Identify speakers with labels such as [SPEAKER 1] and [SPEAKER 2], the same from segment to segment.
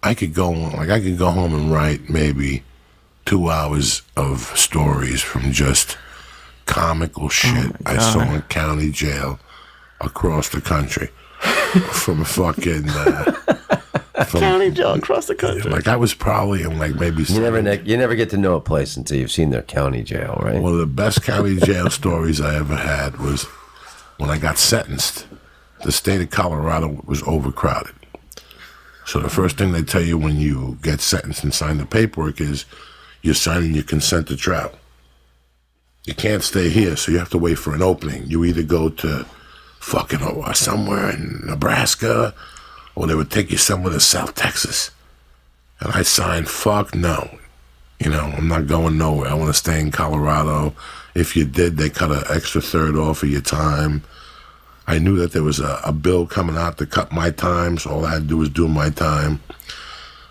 [SPEAKER 1] I could go home and write maybe 2 hours of stories from just comical shit I saw in county jail across the country. From fucking
[SPEAKER 2] county jail across the country.
[SPEAKER 1] Like I was probably in like maybe
[SPEAKER 3] you never get to know a place until you've seen their county jail, right?
[SPEAKER 1] One of the best county jail stories I ever had was when I got sentenced. The state of Colorado was overcrowded. So the first thing they tell you when you get sentenced and sign the paperwork is you're signing your consent to travel. You can't stay here, so you have to wait for an opening. You either go to fucking somewhere in Nebraska, or they would take you somewhere to South Texas. And I signed, fuck no. You know, I'm not going nowhere. I want to stay in Colorado. If you did, they cut an extra third off of your time. I knew that there was a bill coming out to cut my time, so all I had to do was do my time.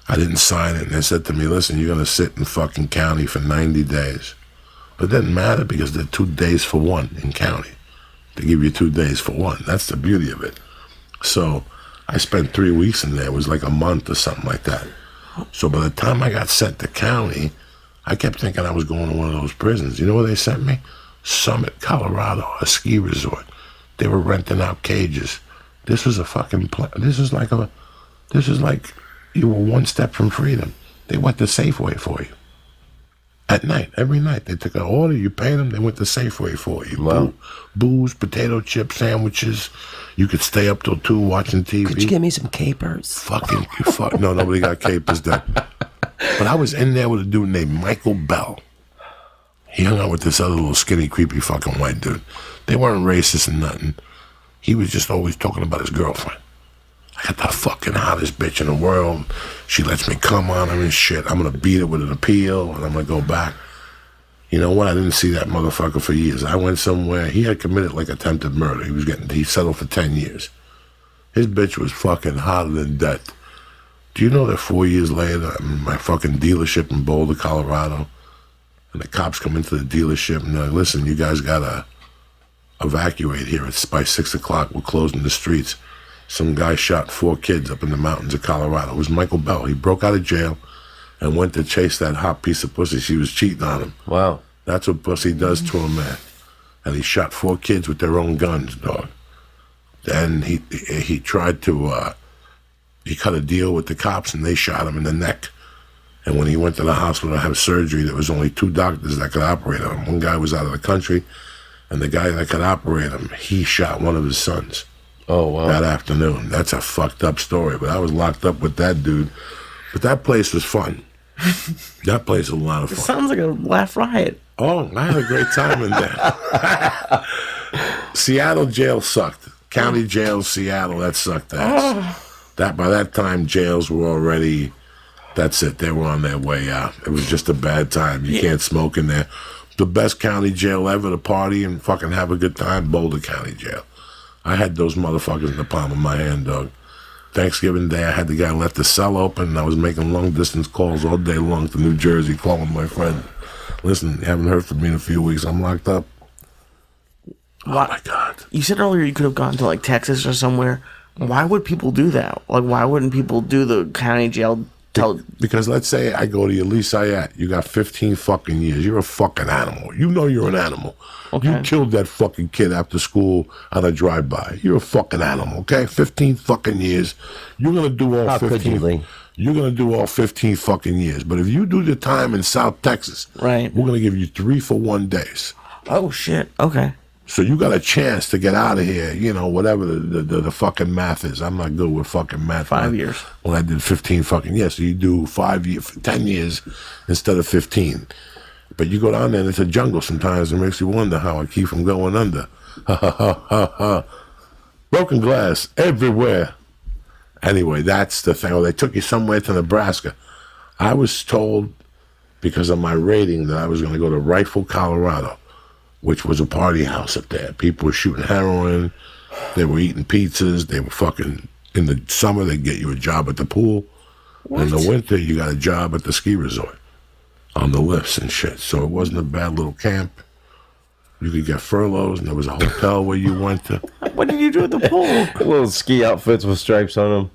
[SPEAKER 1] I didn't sign it, and they said to me, listen, you're going to sit in fucking county for 90 days. But it didn't matter because they're 2 days for one in county. They give you 2 days for one. That's the beauty of it. So I spent 3 weeks in there. It was like a month or something like that. So by the time I got sent to county, I kept thinking I was going to one of those prisons. You know where they sent me? Summit, Colorado, a ski resort. They were renting out cages. This was a fucking this is like you were one step from freedom. They went to Safeway for you. At night, every night, they took an order, you paid them, they went to Safeway for you.
[SPEAKER 3] Wow.
[SPEAKER 1] Booze, potato chip sandwiches. You could stay up till 2 watching TV.
[SPEAKER 3] Could you give me some capers?
[SPEAKER 1] No, nobody got capers then. But I was in there with a dude named Michael Bell. He hung out with this other little skinny, creepy fucking white dude. They weren't racist and nothing. He was just always talking about his girlfriend. I got the fucking hottest bitch in the world. She lets me come on her and shit. I'm going to beat her with an appeal, and I'm going to go back. You know what? I didn't see that motherfucker for years. I went somewhere. He had committed like attempted murder. He settled for 10 years. His bitch was fucking hotter than death. Do you know that 4 years later, I'm in my fucking dealership in Boulder, Colorado, and the cops come into the dealership and they're like, listen, you guys got to evacuate here. It's by 6 o'clock. We're closing the streets. Some guy shot 4 kids up in the mountains of Colorado. It was Michael Bell. He broke out of jail and went to chase that hot piece of pussy. She was cheating on him.
[SPEAKER 3] Wow.
[SPEAKER 1] That's what pussy does to a man. And he shot 4 kids with their own guns, dog. Then he tried to, he cut a deal with the cops and they shot him in the neck. And when he went to the hospital to have surgery, there was only 2 doctors that could operate on him. One guy was out of the country, and the guy that could operate him, he shot one of his sons.
[SPEAKER 3] Oh, wow.
[SPEAKER 1] That afternoon. That's a fucked up story, but I was locked up with that dude. But that place was fun. That place was a lot of fun.
[SPEAKER 2] It sounds like a laugh riot.
[SPEAKER 1] Oh, I had a great time in there. Seattle jail sucked. County jail, Seattle, that sucked ass. That by that time, jails were already, that's it. They were on their way out. It was just a bad time. You can't smoke in there. The best county jail ever to party and fucking have a good time, Boulder County Jail. I had those motherfuckers in the palm of my hand, dog. Thanksgiving Day, I had the guy let the cell open, and I was making long-distance calls all day long to New Jersey, calling my friend. Listen, you haven't heard from me in a few weeks. I'm locked up.
[SPEAKER 2] What?
[SPEAKER 1] Oh, my God.
[SPEAKER 2] You said earlier you could have gone to, like, Texas or somewhere. Why would people do that? Like, why wouldn't people do the county jail?
[SPEAKER 1] Because let's say I go to you, Syatt, you got 15 fucking years. You're a fucking animal. You know you're an animal.
[SPEAKER 2] Okay.
[SPEAKER 1] You killed that fucking kid after school on a drive-by. You're a fucking animal, okay? 15 fucking years. You're going to do all 15. You're going to do all 15 fucking years. But if you do the time in South Texas,
[SPEAKER 2] right,
[SPEAKER 1] we're going to give you 3 for 1 days.
[SPEAKER 2] Oh, shit. Okay.
[SPEAKER 1] So you got a chance to get out of here, you know, whatever the fucking math is. I'm not good with fucking math.
[SPEAKER 2] 5 years.
[SPEAKER 1] When I did 15 fucking years. So you do 5 years, 10 years instead of 15. But you go down there and it's a jungle sometimes. It makes you wonder how I keep from going under. Ha ha ha ha ha. Broken glass everywhere. Anyway, that's the thing. Oh, they took you somewhere to Nebraska. I was told because of my rating that I was going to go to Rifle, Colorado, which was a party house up there. People were shooting heroin. They were eating pizzas. They were fucking, in the summer, they'd get you a job at the pool.
[SPEAKER 2] What?
[SPEAKER 1] In the winter, you got a job at the ski resort on the lifts and shit. So it wasn't a bad little camp. You could get furloughs, and there was a hotel where you went to.
[SPEAKER 2] What did you do at the pool?
[SPEAKER 3] Little ski outfits with stripes on them.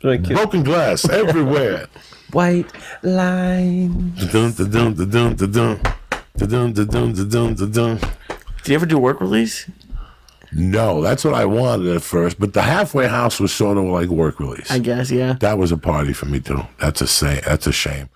[SPEAKER 3] Like,
[SPEAKER 1] Broken glass everywhere.
[SPEAKER 3] white line.
[SPEAKER 1] Dun, dun, dun, dun, dun, dun, dun. Dun, dun, dun, dun, dun, dun, dun.
[SPEAKER 2] Do you ever do work release?
[SPEAKER 1] No, that's what I wanted at first. But the halfway house was sort of like work release.
[SPEAKER 2] I guess, yeah.
[SPEAKER 1] That was a party for me too. That's a shame.